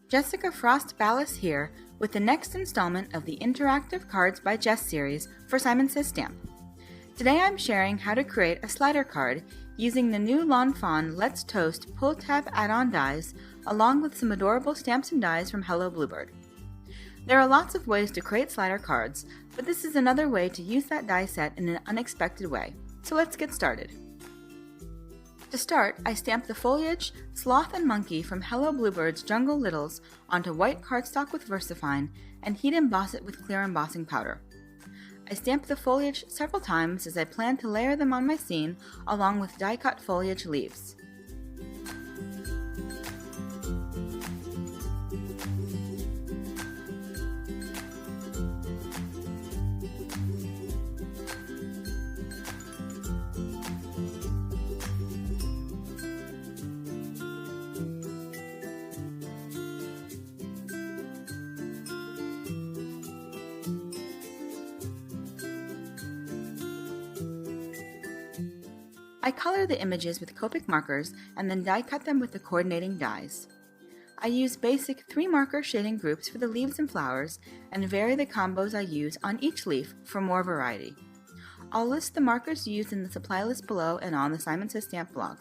Jessica Frost Ballas here with the next installment of the Interactive Cards by Jess series for Simon Says Stamp. Today I'm sharing how to create a slider card using the new Lawn Fawn Let's Toast pull tab add-on dies along with some adorable stamps and dies from Hello Bluebird. There are lots of ways to create slider cards, but this is another way to use that die set in an unexpected way, so let's get started. To start, I stamped the foliage, sloth and monkey from Hello Bluebird's Jungle Littles onto white cardstock with VersaFine and heat emboss it with clear embossing powder. I stamped the foliage several times as I plan to layer them on my scene along with die-cut foliage leaves. I color the images with Copic markers and then die cut them with the coordinating dies. I use basic 3-marker shading groups for the leaves and flowers and vary the combos I use on each leaf for more variety. I'll list the markers used in the supply list below and on the Simon Says Stamp blog.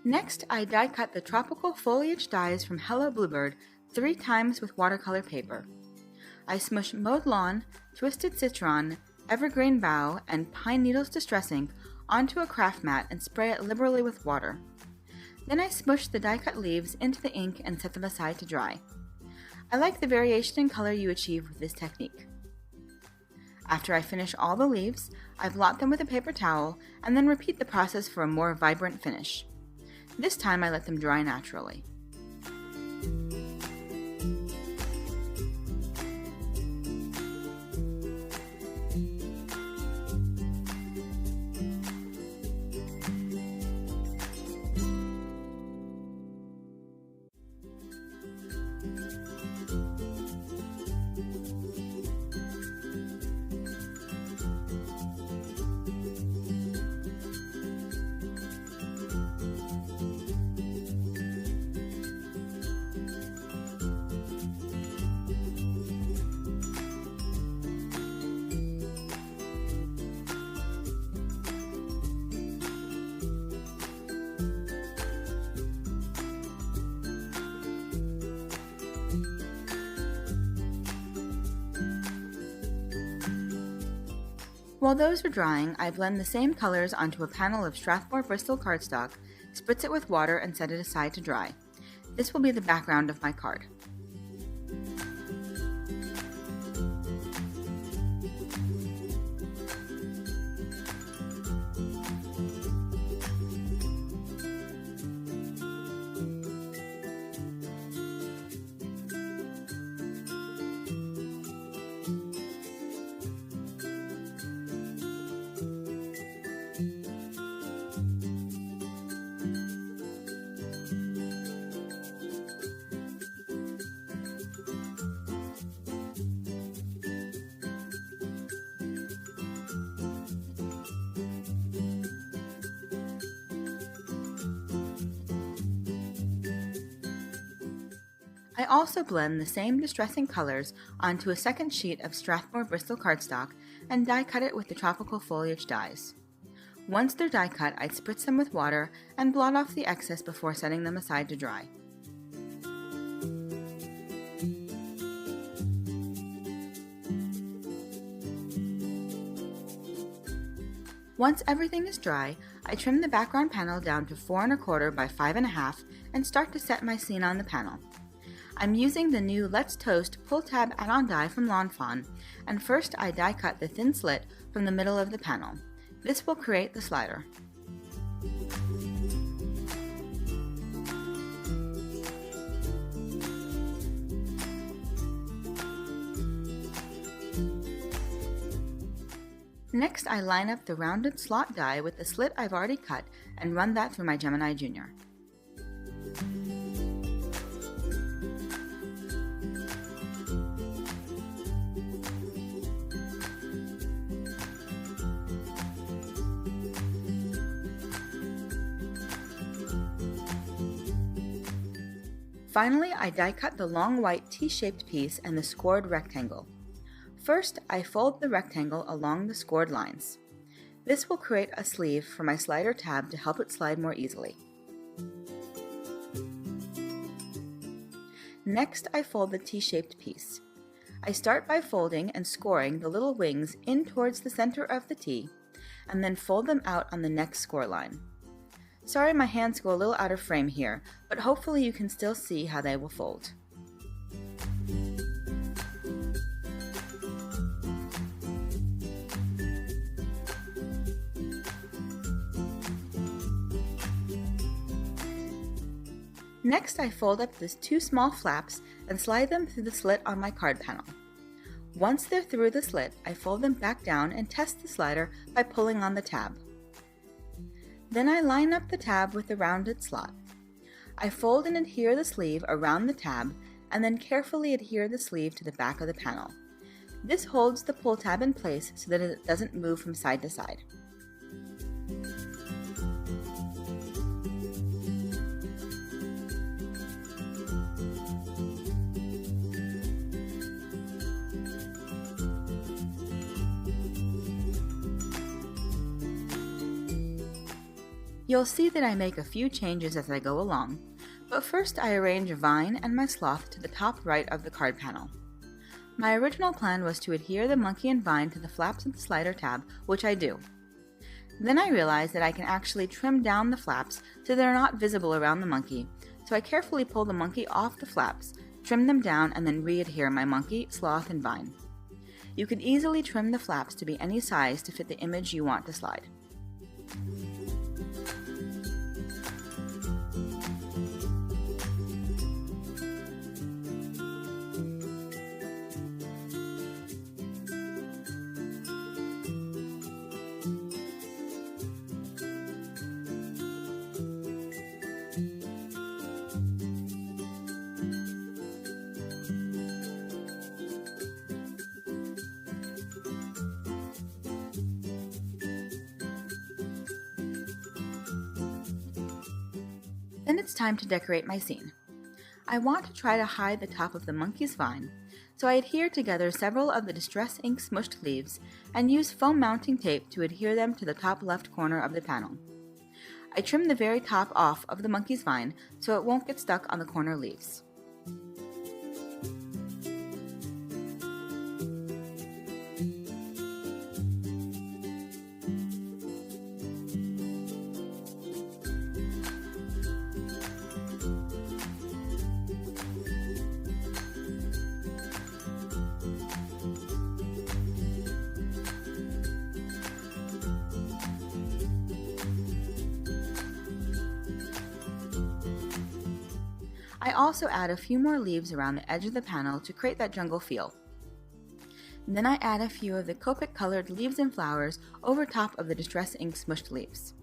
Next, I die cut the tropical foliage dies from Hello Bluebird 3 times with watercolor paper. I smush mowed lawn, twisted citron, evergreen bough, and pine needles distress ink onto a craft mat and spray it liberally with water. Then I smush the die cut leaves into the ink and set them aside to dry. I like the variation in color you achieve with this technique. After I finish all the leaves, I blot them with a paper towel and then repeat the process for a more vibrant finish. This time I let them dry naturally. While those are drying, I blend the same colors onto a panel of Strathmore Bristol cardstock, spritz it with water, and set it aside to dry. This will be the background of my card. I also blend the same distressing colors onto a second sheet of Strathmore Bristol cardstock and die cut it with the tropical foliage dies. Once they're die cut, I spritz them with water and blot off the excess before setting them aside to dry. Once everything is dry, I trim the background panel down to 4 1/4 by 5 1/2 and start to set my scene on the panel. I'm using the new Let's Toast pull tab add-on die from Lawn Fawn, and first I die cut the thin slit from the middle of the panel. This will create the slider. Next, I line up the rounded slot die with the slit I've already cut and run that through my Gemini Junior. Finally, I die cut the long white T-shaped piece and the scored rectangle. First, I fold the rectangle along the scored lines. This will create a sleeve for my slider tab to help it slide more easily. Next, I fold the T-shaped piece. I start by folding and scoring the little wings in towards the center of the T, and then fold them out on the next score line. Sorry my hands go a little out of frame here, but hopefully you can still see how they will fold. Next, I fold up the 2 small flaps and slide them through the slit on my card panel. Once they're through the slit, I fold them back down and test the slider by pulling on the tab. Then I line up the tab with the rounded slot. I fold and adhere the sleeve around the tab and then carefully adhere the sleeve to the back of the panel. This holds the pull tab in place so that it doesn't move from side to side. You'll see that I make a few changes as I go along, but first I arrange a vine and my sloth to the top right of the card panel. My original plan was to adhere the monkey and vine to the flaps of the slider tab, which I do. Then I realized that I can actually trim down the flaps so they're not visible around the monkey, so I carefully pull the monkey off the flaps, trim them down, and then re-adhere my monkey, sloth, and vine. You can easily trim the flaps to be any size to fit the image you want to slide. Then it's time to decorate my scene. I want to try to hide the top of the monkey's vine, so I adhere together several of the Distress Ink smushed leaves and use foam mounting tape to adhere them to the top left corner of the panel. I trim the very top off of the monkey's vine so it won't get stuck on the corner leaves. I also add a few more leaves around the edge of the panel to create that jungle feel. Then I add a few of the Copic colored leaves and flowers over top of the Distress Ink smushed leaves.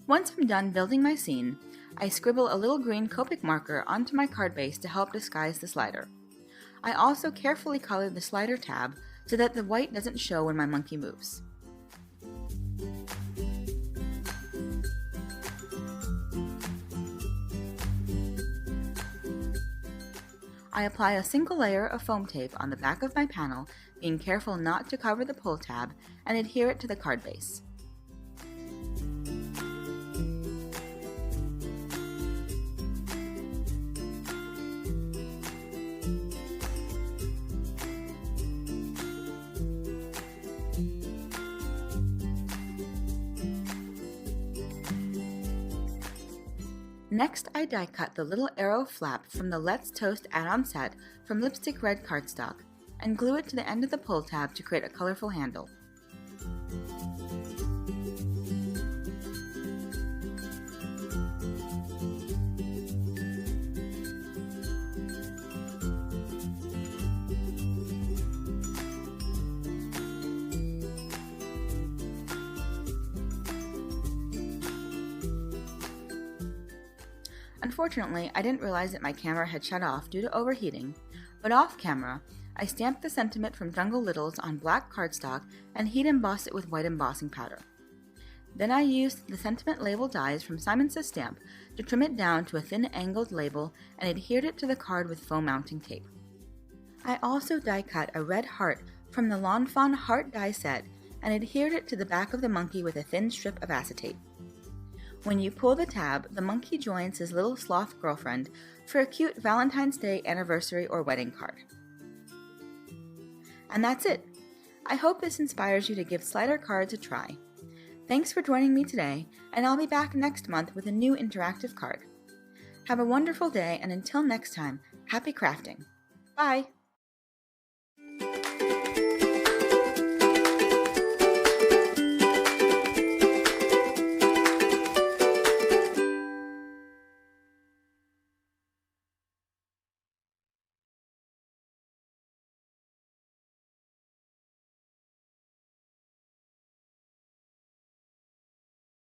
Once I'm done building my scene, I scribble a little green Copic marker onto my card base to help disguise the slider. I also carefully color the slider tab so that the white doesn't show when my monkey moves. I apply a single layer of foam tape on the back of my panel, being careful not to cover the pull tab, and adhere it to the card base. Next, I die cut the little arrow flap from the Let's Toast add-on set from lipstick red cardstock and glue it to the end of the pull tab to create a colorful handle. Unfortunately, I didn't realize that my camera had shut off due to overheating, but off camera, I stamped the sentiment from Jungle Littles on black cardstock and heat embossed it with white embossing powder. Then I used the sentiment label dies from Simon Says Stamp to trim it down to a thin angled label and adhered it to the card with foam mounting tape. I also die cut a red heart from the Lawn Fawn Heart die set and adhered it to the back of the monkey with a thin strip of acetate. When you pull the tab, the monkey joins his little sloth girlfriend for a cute Valentine's Day anniversary or wedding card. And that's it! I hope this inspires you to give slider cards a try. Thanks for joining me today, and I'll be back next month with a new interactive card. Have a wonderful day, and until next time, happy crafting! Bye!